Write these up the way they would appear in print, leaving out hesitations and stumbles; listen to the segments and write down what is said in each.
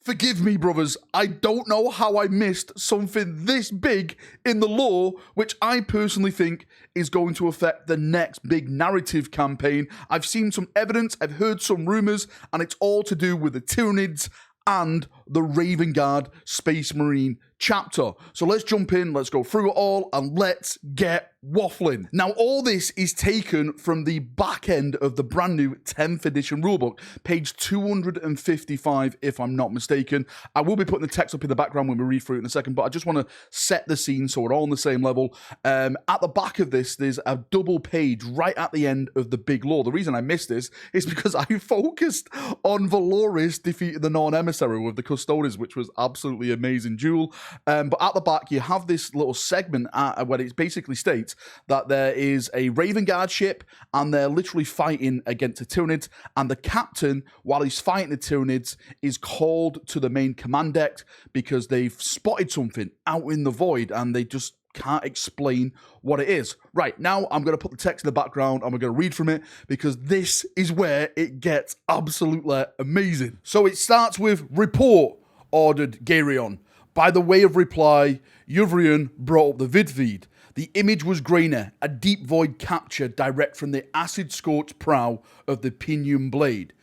Forgive me, brothers, I don't know how I missed something this big in the lore, which I personally think is going to affect the next big narrative campaign. I've seen some evidence, I've heard some rumours, and it's all to do with the Tyranids and the Raven Guard Space Marine chapter. So let's jump in, let's go through it all, and let's get waffling. Now, all this is taken from the back end of the brand new 10th edition rulebook, page 255, if I'm not mistaken. I will be putting the text up in the background when we read through it in a second, but I just want to set the scene so we're all on the same level. At the back of this, there's a double page right at the end of the big lore. The reason I missed this is because I focused on Valoris defeating the non-emissary with the Custodes, which was absolutely amazing duel. But at the back, you have this little segment where it basically states that there is a Raven Guard ship, and they're literally fighting against the Tyranids, and the captain, while he's fighting the Tyranids, is called to the main command deck because they've spotted something out in the void, and they just can't explain what it is. Right, now I'm going to put the text in the background, and we're going to read from it, because this is where it gets absolutely amazing. So it starts with, "Report," ordered Geryon. By the way of reply, Yuvrian brought up the vid feed. The image was grainer, a deep void captured direct from the acid-scorched prow of the pinion blade.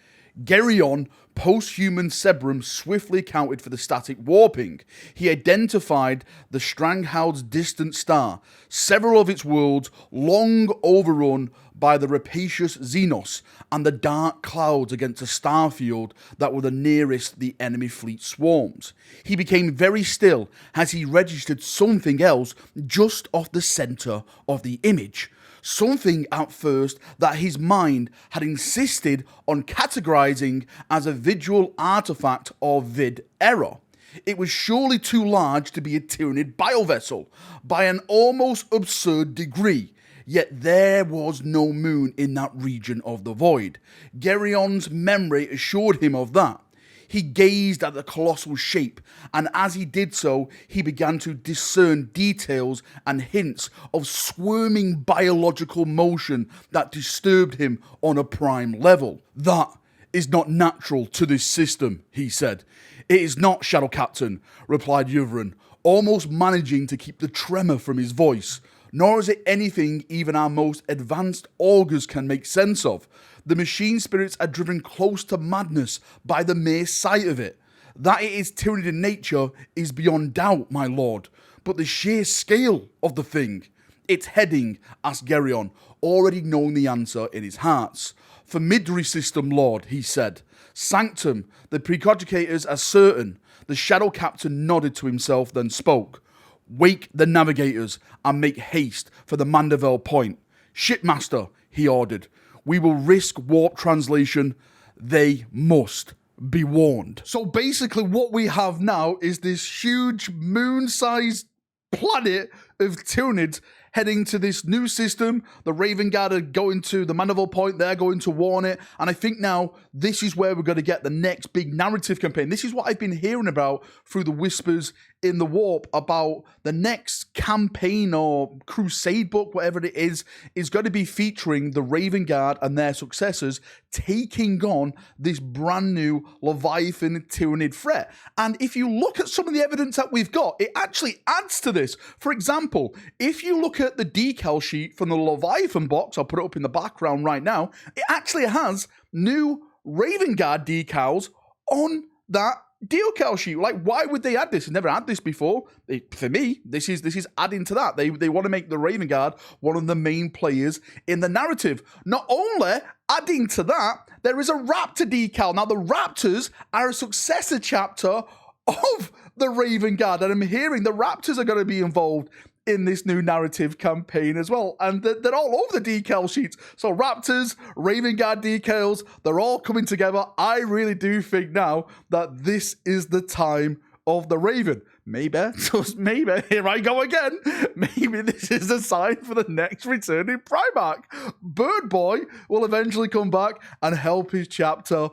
Geryon, post-human Sebrum, swiftly accounted for the static warping. He identified the Stranghound's distant star, several of its worlds long overrun by the rapacious Xenos, and the dark clouds against a starfield that were the nearest the enemy fleet swarms. He became very still as he registered something else just off the centre of the image. Something at first that his mind had insisted on categorizing as a visual artifact or vid error. It was surely too large to be a Tyranid Bio vessel, by an almost absurd degree. Yet there was no moon in that region of the void. Geryon's memory assured him of that. He gazed at the colossal shape, and as he did so, he began to discern details and hints of squirming biological motion that disturbed him on a prime level. "That is not natural to this system," he said. "It is not, Shadow Captain," replied Yuvrin, almost managing to keep the tremor from his voice. "Nor is it anything even our most advanced augurs can make sense of. The machine spirits are driven close to madness by the mere sight of it. That it is Tyranid in nature is beyond doubt, my lord. But the sheer scale of the thing..." "Its heading," asked Geryon, already knowing the answer in his heart. "Formidary system, lord," he said. "Sanctum, the precogitors are certain." The Shadow Captain nodded to himself, then spoke. "Wake the navigators and make haste for the Mandeville point. Shipmaster," he ordered, "we will risk warp translation. They must be warned." So basically what we have now is this huge moon-sized planet of Tyranids heading to this new system. The Raven Guard are going to the Mandeville point, they're going to warn it, and I think now this is where we're going to get the next big narrative campaign. This is what I've been hearing about through the whispers in the warp, about the next campaign or crusade book, whatever it is going to be featuring the Raven Guard and their successors taking on this brand new Leviathan Tyranid threat. And if you look at some of the evidence that we've got, it actually adds to this. For example, if you look at the decal sheet from the Leviathan box, I'll put it up in the background right now, it actually has new Raven Guard decals on that decal sheet. Like, why would they add this? They've never had this before. For me, this is adding to that. They want to make the Raven Guard one of the main players in the narrative. Not only adding to that, there is a Raptor decal. Now, the Raptors are a successor chapter of the Raven Guard, and I'm hearing the Raptors are going to be involved in this new narrative campaign as well, and they're all over the decal sheets. So Raptors, Raven Guard decals, they're all coming together. I really do think now that this is the time of the Raven. maybe, just maybe, here I go again. Maybe this is a sign for the next returning Primarch. Bird Boy will eventually come back and help his chapter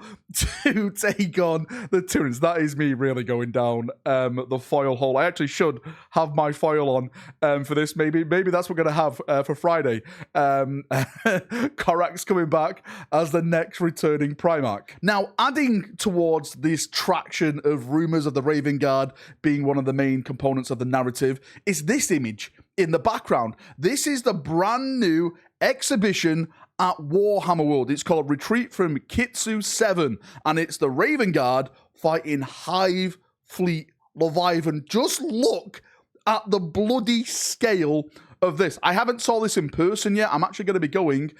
to take on the Tyranids. That is me really going down the foil hole. I actually should have my foil on for this. Maybe that's what we're going to have for Friday. Corax coming back as the next returning Primarch. Now, adding towards this traction of rumours of the Raven Guard being one of the main components of the narrative is this image in the background. This is the brand new exhibition at Warhammer World. It's called Retreat from Kitsu 7, and it's the Raven Guard fighting Hive Fleet Leviathan. Just look at the bloody scale of this. I haven't saw this in person yet. I'm actually going to be going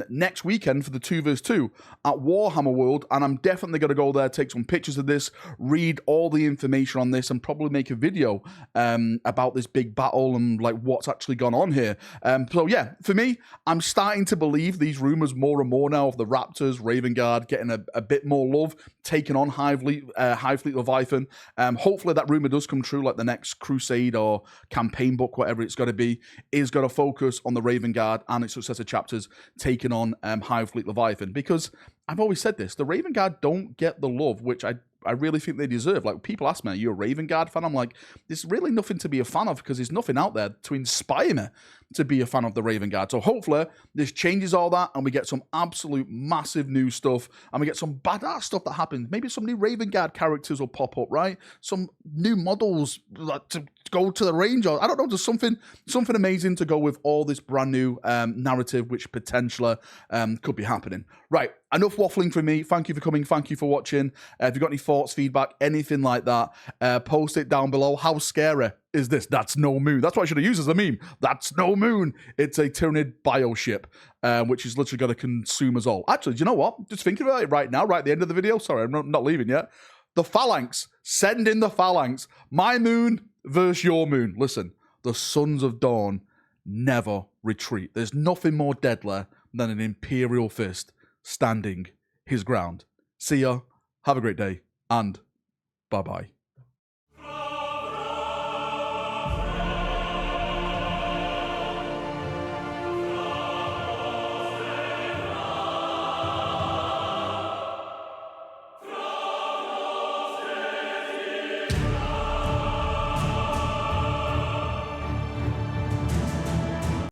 next weekend for the 2v2 at Warhammer World, and I'm definitely going to go there, take some pictures of this, read all the information on this, and probably make a video about this big battle and like what's actually gone on here. So yeah, for me, I'm starting to believe these rumors more and more now of the Raptors, Raven Guard getting a bit more love, taking on Hive Fleet Leviathan. Hopefully that rumor does come true, like the next Crusade or campaign book, whatever it's going to be, is going to focus on the Raven Guard and its successor chapters taking on Hive Fleet Leviathan. Because I've always said this, the Raven Guard don't get the love which I really think they deserve. Like, people ask me, are you a Raven Guard fan? I'm like, there's really nothing to be a fan of because there's nothing out there to inspire me to be a fan of the Raven Guard. So hopefully this changes all that and we get some absolute massive new stuff and we get some badass stuff that happens. Maybe some new Raven Guard characters will pop up, right? Some new models to go to the range, or I don't know, just something amazing to go with all this brand new narrative which potentially could be happening. Right, enough waffling from me. Thank you for coming. Thank you for watching. If you've got any thoughts, feedback, anything like that, post it down below. How scary is this? That's no moon. That's what I should have used as a meme. That's no moon. It's a TYRANID Bio ship, which is literally going to consume us all. Actually, do you know what? Just thinking about it right now, right at the end of the video. Sorry, I'm not leaving yet. The Phalanx. Send in the Phalanx. My moon versus your moon. Listen, the Sons of Dawn never retreat. There's nothing more deadly than an Imperial fist standing his ground. See ya. Have a great day. And bye-bye.